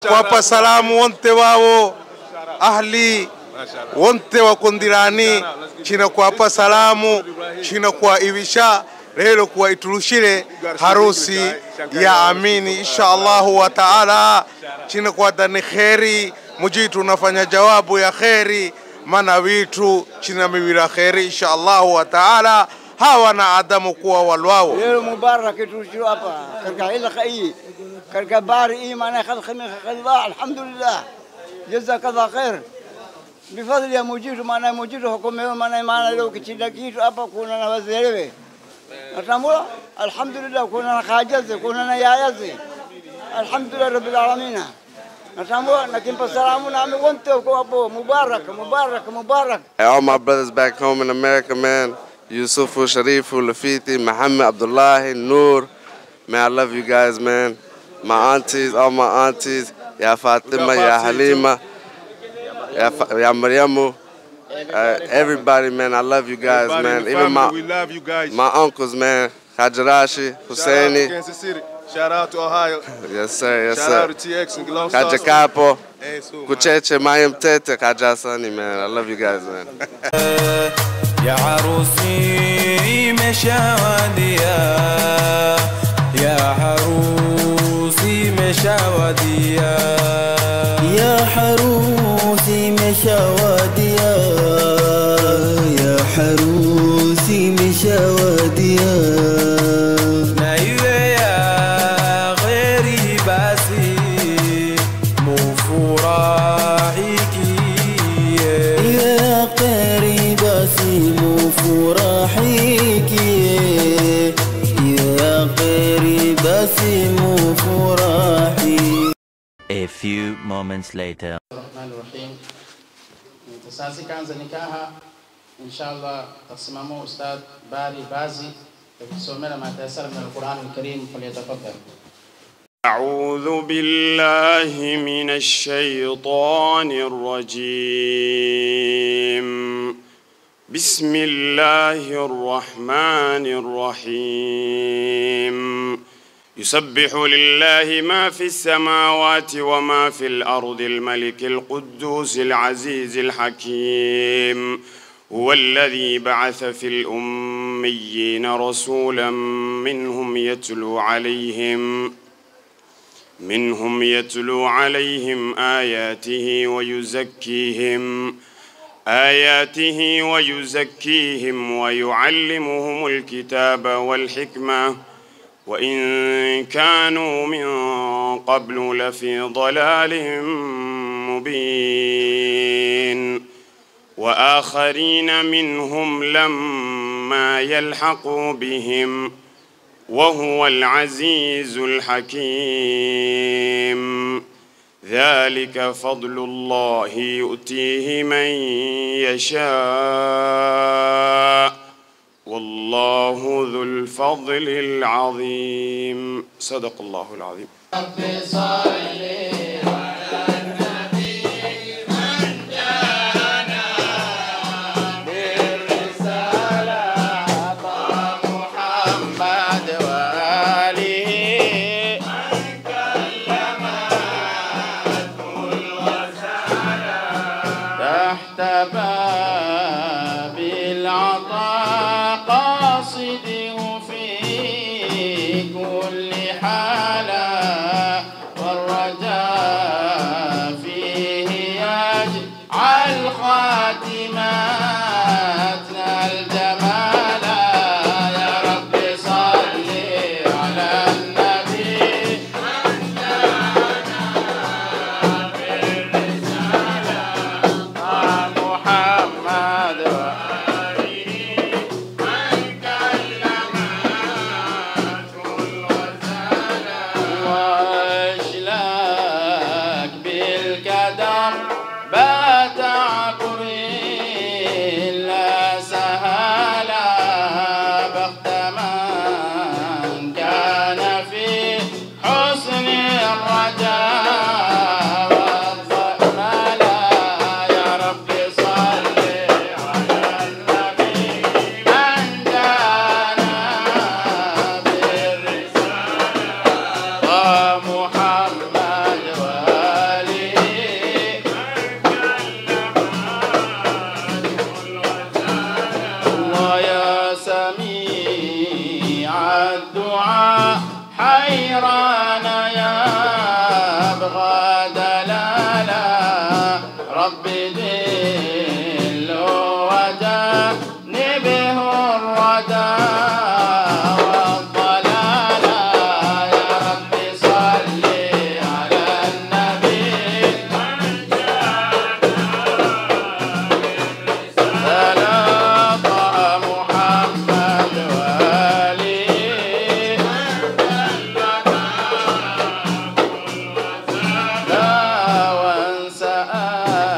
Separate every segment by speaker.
Speaker 1: kuwapa salamu wote wao ahli wote wa kundirani china kuwapa salamu china kuwaivisha leo kuwaiturushire harusi ya amini inshallah wa taala china kuwadani kheri mujitu nafanya jawabu ya kheri mana vitu china miwira kheri inshallah wa taala hawa na adamu kuwa walwao
Speaker 2: leo mubarak turushiro hapa katika ila khair katika bari maana khalq min khalqa alhamdulillah jazakallahu khair bifadli ya mujitu maana mujitu hukumu maana leo kichida kitu hapa kuna na wazelewe natambua alhamdulillah kuna na khajazi kuna na yayazi alhamdulillah rabbil alamin natambua nakimpa salamu na wote kwa mubarak mubarak mubarak.
Speaker 3: All my brothers back home in America, man. Yusufu, Sharifu, Lafiti, Muhammad, Abdullahi, Noor. Man, I love you guys, man. My aunties, all my aunties. Ya Fatima, Ya Halima, Ya Mariamu. Everybody, man, I love you guys, man. Even
Speaker 1: we love you guys.
Speaker 3: my uncles, man. Hajarashi, Husseini.
Speaker 1: Kansas City. Shout out to Ohio.
Speaker 3: Yes, sir, yes,
Speaker 1: Shout out
Speaker 3: sir.
Speaker 1: to TX and Long
Speaker 3: Kajakapo,
Speaker 1: Hey,
Speaker 3: Kucheche, Mayim Tete, Kajasani, man. I love you guys, man.
Speaker 4: يا عروسي مشاوديا يا عروسي مشاوديا
Speaker 5: يا حروسي مشاوديا يا حروسي مشاوديا
Speaker 4: نايوه يا غيري باسي مفراحيكي
Speaker 5: يا قريبة سيمو فرحيكي يا قريبة سيمو فرحي.
Speaker 6: A few moments later.
Speaker 7: الرحمن الرحيم. تساسي كان زنكاها إن شاء الله تسمعوا أستاذ باري بازي تسمعنا ما تيسر من القرآن الكريم فليتفضل.
Speaker 8: أعوذ بالله من الشيطان الرجيم. بسم الله الرحمن الرحيم. يسبح لله ما في السماوات وما في الأرض الملك القدوس العزيز الحكيم. هو الذي بعث في الأميين رسولا منهم يتلو عليهم آياته ويزكيهم ويعلمهم الكتاب والحكمة وإن كانوا من قبل لفي ضلال مبين وآخرين منهم لما يلحقوا بهم وهو العزيز الحكيم. ذلك فضل الله يؤتيه من يشاء والله ذو الفضل العظيم. صدق الله العظيم.
Speaker 7: باب العطاء قاصده في كل حالة والرجاء فيه يجعل خاتماتنا الجمال. يا رب صل على النبي بالرسالة محمد حيران يبغى دلالا ربي دل وجنبه الردى والضلالا يا ربي صل على النبي تلاقى محمد وآله لا وانسأل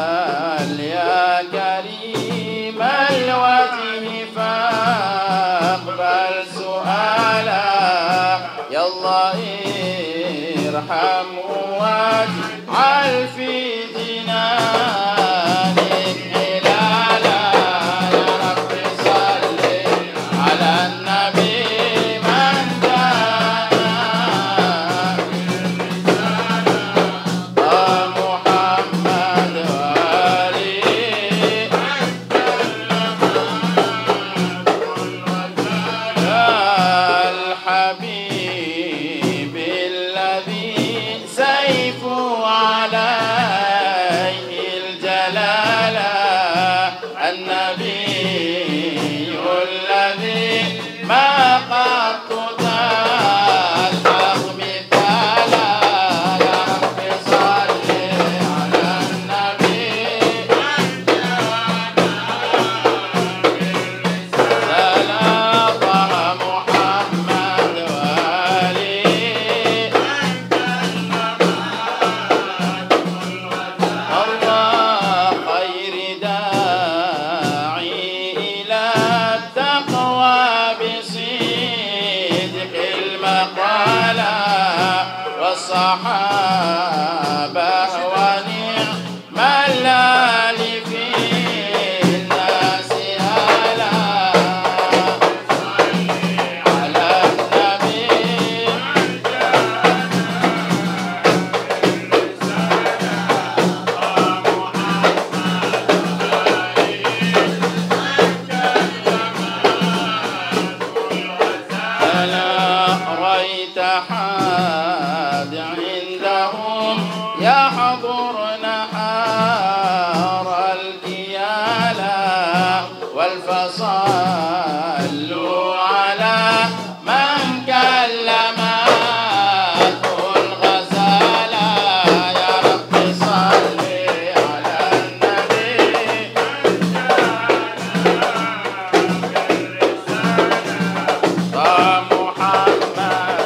Speaker 7: يا كريم الوجه فاقبل سؤالا يا الله ارحم واجعل في جنانك هلالا يا رب صل على النبي من جاءنا محمد وآله الحبيب الذي سيف عليه الجلالة النبي الذي ما قط تلحق مثالا يا رب صل على النبي تلاقى محمد وآله الله خير داعي إلى التقوى بصدق المقالة والصحابة ونعم الآل في الناس هلا على النبي ألا رأيت حاد عندهم يحضر نحار الكيالا والفصل على من كلمته الغزالة يا رب صل على النبي محمد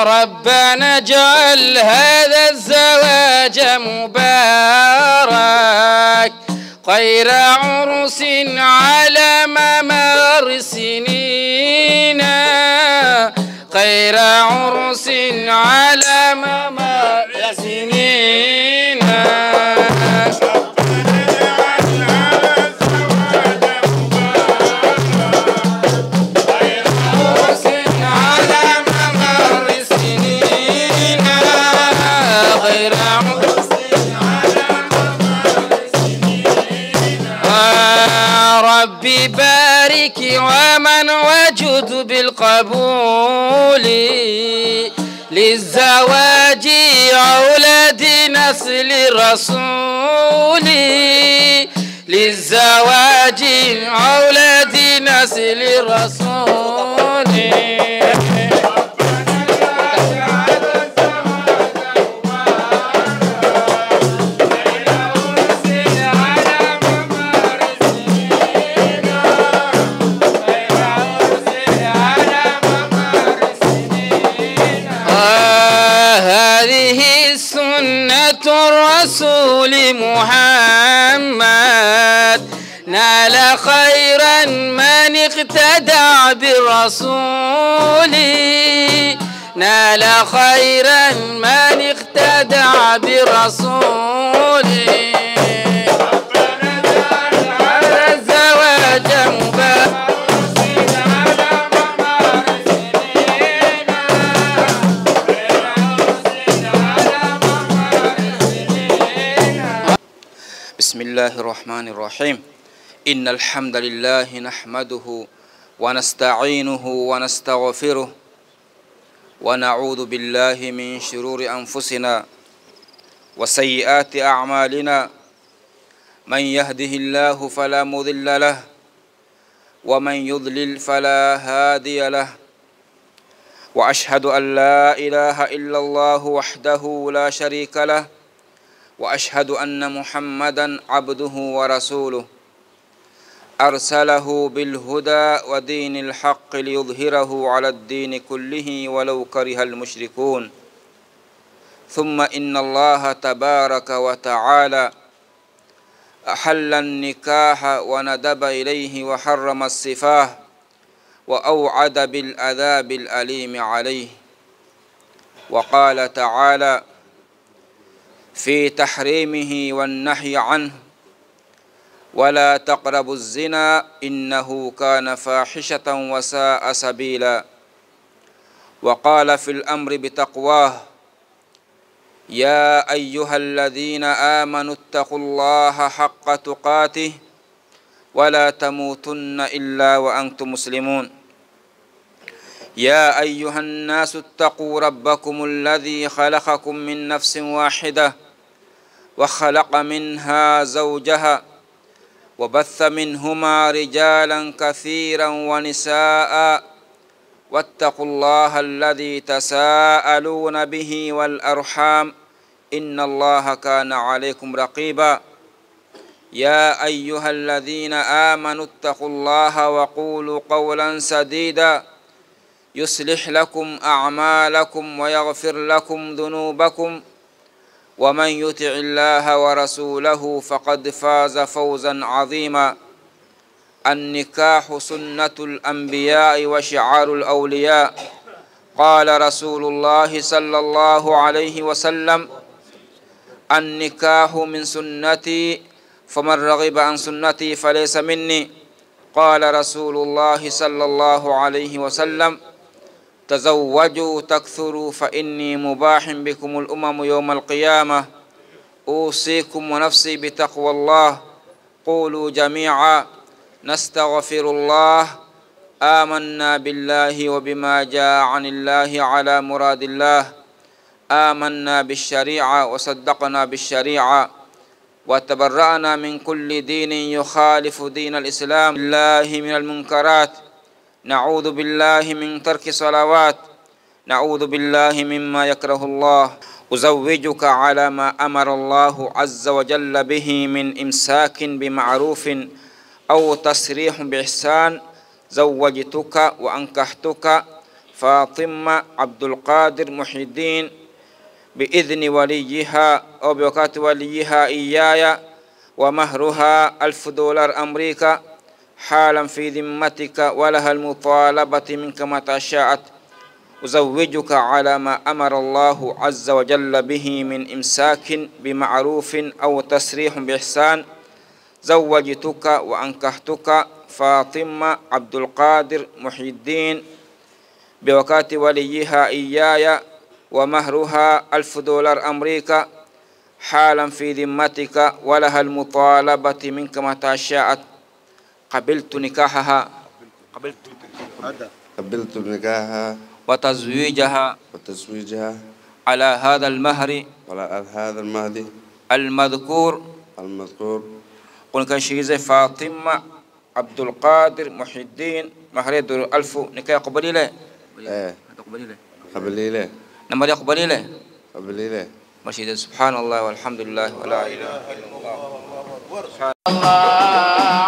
Speaker 7: ربنا اجعل هذا الزواج مبارك خير عرس على ممر سنينا خير عرس على ممر سنينا ربي بارك ومن وجد بالقبول للزواج أولاد نسل الرسول للزواج أولاد نسل الرسول هذه سنة الرسول محمد نال خيرا من اقتدى بالرسول نال خيرا من اقتدى بالرسول هذا الزواج مبارك
Speaker 9: بسم الله الرحمن الرحيم إن الحمد لله نحمده ونستعينه ونستغفره ونعوذ بالله من شرور أنفسنا وسيئات أعمالنا من يهده الله فلا مضل له ومن يضلل فلا هادي له وأشهد أن لا إله إلا الله وحده لا شريك له وأشهد أن محمدا عبده ورسوله أرسله بالهدى ودين الحق ليظهره على الدين كله ولو كره المشركون ثم إن الله تبارك وتعالى أحل النكاح وندب إليه وحرم السفاه وأوعد بالعذاب الأليم عليه وقال تعالى في تحريمه والنهي عنه ولا تقربوا الزنا إنه كان فاحشة وساء سبيلا وقال في الأمر بتقواه يا أيها الذين آمنوا اتقوا الله حق تقاته ولا تموتن إلا وأنتم مسلمون يا أيها الناس اتقوا ربكم الذي خلقكم من نفس واحدة وخلق منها زوجها وبث منهما رجالا كثيرا ونساء واتقوا الله الذي تساءلون به والأرحام إن الله كان عليكم رقيبا يا أيها الذين آمنوا اتقوا الله وقولوا قولا سديدا يصلح لكم أعمالكم ويغفر لكم ذنوبكم ومن يطع الله ورسوله فقد فاز فوزا عظيما النكاح سنة الأنبياء وشعار الأولياء قال رسول الله صلى الله عليه وسلم النكاح من سنتي فمن رغب عن سنتي فليس مني قال رسول الله صلى الله عليه وسلم تزوجوا تكثروا فإني مباح بكم الأمم يوم القيامة أوصيكم ونفسي بتقوى الله قولوا جميعا نستغفر الله آمنا بالله وبما جاء عن الله على مراد الله آمنا بالشريعة وصدقنا بالشريعة وتبرأنا من كل دين يخالف دين الإسلام الله من المنكرات نعوذ بالله من ترك صلوات نعوذ بالله مما يكره الله أزوجك على ما أمر الله عز وجل به من إمساك بمعروف أو تصريح بإحسان زوجتك وأنكحتك فاطمة عبد القادر محي الدين بإذن وليها أو بوقاة وليها إياي ومهرها $1000 أمريكا حالا في ذمتك ولها المطالبة منك متى شاءت أزوجك على ما أمر الله عز وجل به من إمساك بمعروف أو تسريح بإحسان زوجتك وأنكحتك فاطمة عبد القادر محي الدين بوقاة وليها إياي ومهرها $1000 أمريكا حالا في ذمتك ولها المطالبة منك متى شاءت قبلت نكاحها
Speaker 3: قبلت نكاحها
Speaker 9: وتزويجها على هذا المهر المذكور قل كشيز فاطمة عبد القادر محي الدين مهر $1000 نكاح قبلي له
Speaker 3: قبلي له
Speaker 9: نمر قبلي له
Speaker 3: ماشي
Speaker 9: سبحان الله والحمد لله ولا إله إلا الله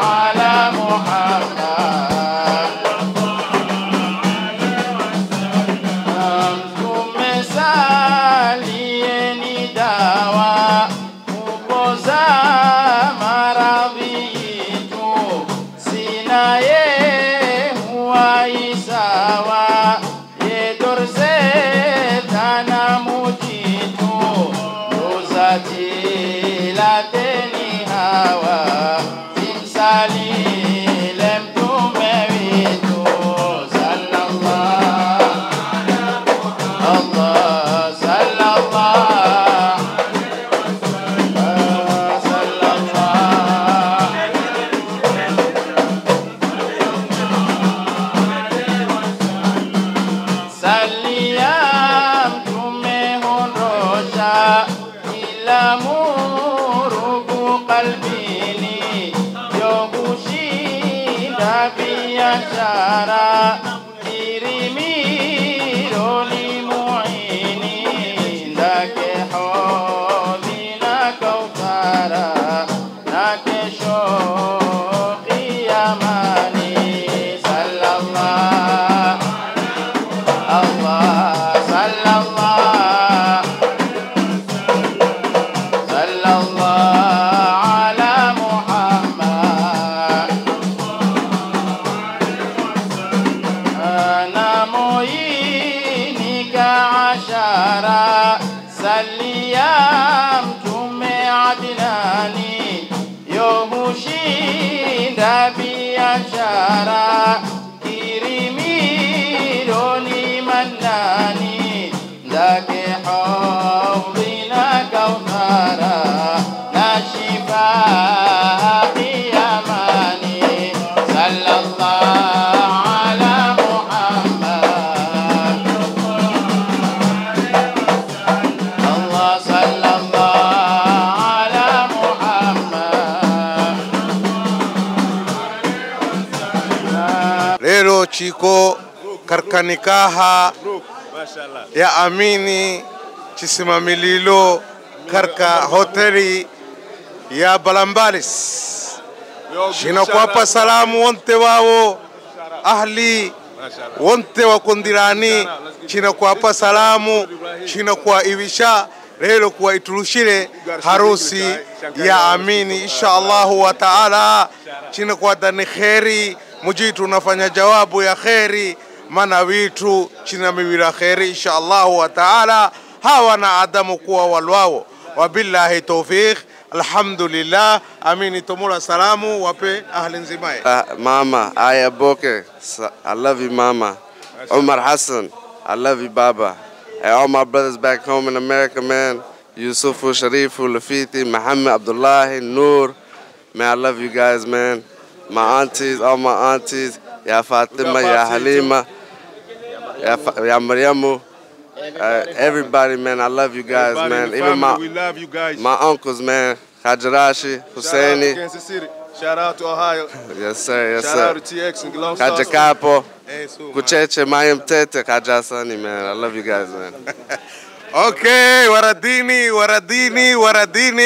Speaker 7: على محمد tumesalieni dawa kupoza maradhi yetu sina ye huwai sawa yedorze tana mujitu rozati lateni hawa timsali عشرة كريميرو لمعيني لك حوضنا كوثرة لك شوقي يماني صلى الله الله صلى الله صلى الله على محمد أنا موينك عشرة سليام جمع عدناني يومشين ربي عشرة كريمي لوني مناني ذاك حوضنا كوثرة ناشفاء يماني صلى الله على محمد الله صلى الله على محمد
Speaker 1: Leo chiko karkanikaha ya amini chisimamililo karka hoteli ya Balambalis. Shina kuwapa salamu wonte wao ahli wonte wa kondirani. Shina kuwapa salamu, shina kuwaivisha leo kuwaiturushire harusi ya amini insha Allahu wa taala. Shina kuwadani kheri mujitu unafanya jawabu ya kheri mana vitu china miwira kheri insha Allahu wa taala. Hawa na adamu kuwa walwao. Wabillahi tawfiq. Alhamdulillah. Amini tomula salamu wape ahli nzimaye.
Speaker 3: Mama, Aya Boke, I love you, Mama. Omar Hassan, I love you, Baba. And all my brothers back home in America, man. Yusufu, Sharifu, Lafiti, Muhammad, Abdullahi, Noor. Man, I love you guys, man. My aunties, all my aunties. Ya Fatima, Ya Halima, Ya Mariamu. Everybody, man, I love you guys, man. Even
Speaker 8: we love you guys.
Speaker 3: my uncles, man. Hajarashi, Husseini.
Speaker 8: Kansas City. Shout out to Ohio.
Speaker 3: Yes, sir. Yes,
Speaker 8: Shout out
Speaker 3: sir.
Speaker 8: to TX and Long Star.
Speaker 3: Kajakapo, Kucheche, Mayim Tete, Kajasani, man. I love you guys, man.
Speaker 1: Okay, waradini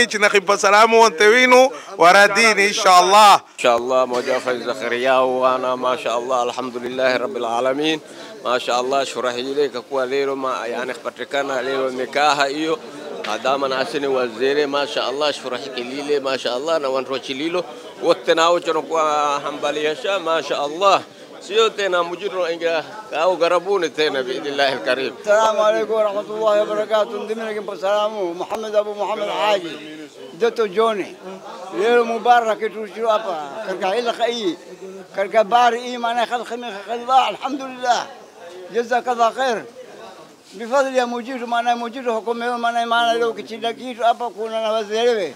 Speaker 1: chinakipa salamu wonte winu waradini inshallah.
Speaker 10: Inshallah Mujafar Zakaria وانا ما شاء الله الحمد لله رب العالمين ما شاء الله shurahi ileka kwa leo yani kupatikana leo nikaha hiyo adama na asini waziri ما شاء الله shurahi kilile ما شاء الله na wantu chililo wote nao tunakuwa hambali yasha ما شاء الله sio tena mujiru inga au garabuni tena biidhnillah alkarim.
Speaker 2: Assalamu alaykum wa rahmatullahi wa barakatuh. Ndimina kwa salamu Muhammad Abu Muhammad Haji Dr. Johnny. Leo mubarak tushiro hapa katika ila khai katika bari hii maana khalqa alhamdulillah jazakallah khair bifadli ya mujiru maana mujiru hukumu maana leo kichida kitu hapa kuna na wazelewe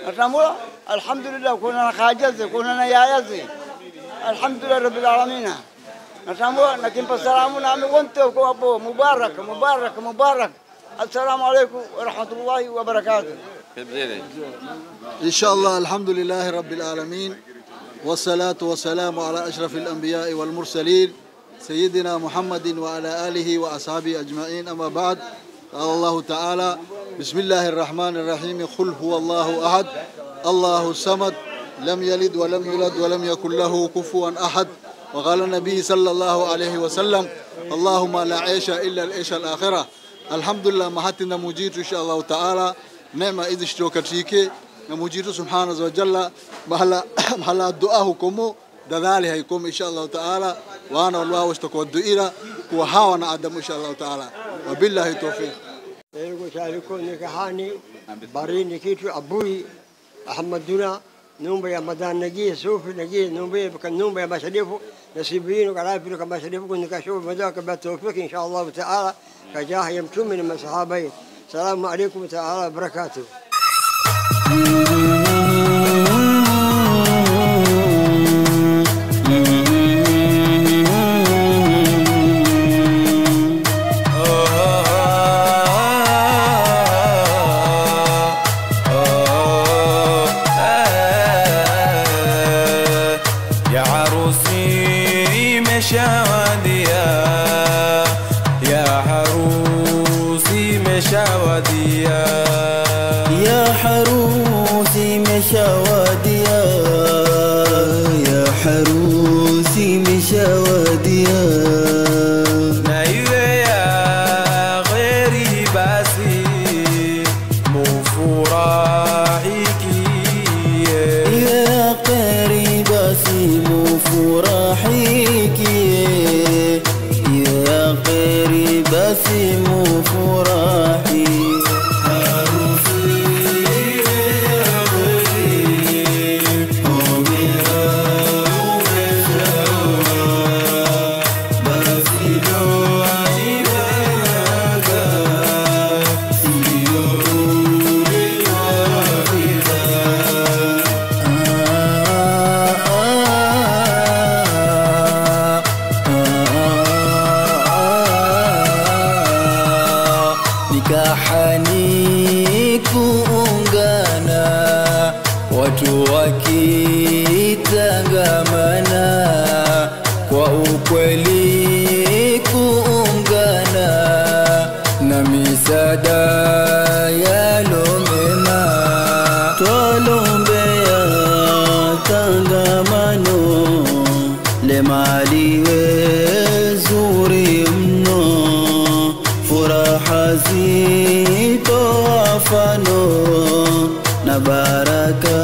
Speaker 2: natambua alhamdulillah kuna na khajaze kuna na yayaze alhamdulillah rabbil alamin natambua nakimpa salamu na wote uko hapo mubarak assalamu alaykum wa rahmatullahi wa barakatuh.
Speaker 11: إن شاء الله الحمد لله رب العالمين والصلاة والسلام على أشرف الأنبياء والمرسلين سيدنا محمد وعلى آله وأصحابه أجمعين أما بعد قال الله تعالى بسم الله الرحمن الرحيم قل هو الله أحد الله الصمد لم يلد ولم يولد ولم يكن له كفوا أحد وقال النبي صلى الله عليه وسلم اللهم لا عيش إلا العيش الآخرة. الحمد لله ما حتنا مجيد إن شاء الله تعالى نعمة إذا اشتوكتيك نمجيد سبحانه وتعالى محلا الدعاء كمو دذالي هيكم إن شاء الله تعالى وأنا والله واشتكوا الدعاء وهاونا عدم إن شاء الله تعالى وبالله التوفيق.
Speaker 12: شاركوا نكحاني بارين كيتو أبوي أحمد دونا نومبا يا مدان نجي سوفي نجي نومبا بكن نومبا يا بشريفو نسيبين وكلافي كما بشريفو كنا كشوف مداك بالتوفيق إن شاء الله تعالى كجاه يمتم من الصحابين. السلام عليكم تعالى وبركاته.
Speaker 4: يا عروسي
Speaker 5: imeshawadia, ya harusi imeshawadia.
Speaker 4: Na iwe ya kheri basi mufurahikie,
Speaker 5: iwe ya kheri basi mufurahikie, iwe ya kheri basi mufurahi. Nikahani kuungana, watu wakitangamana, kwa ukweli kuungana, na misada yalomema, twalombea tangamano, lemaliwe zuri mno, furaha zitoa mfano na baraka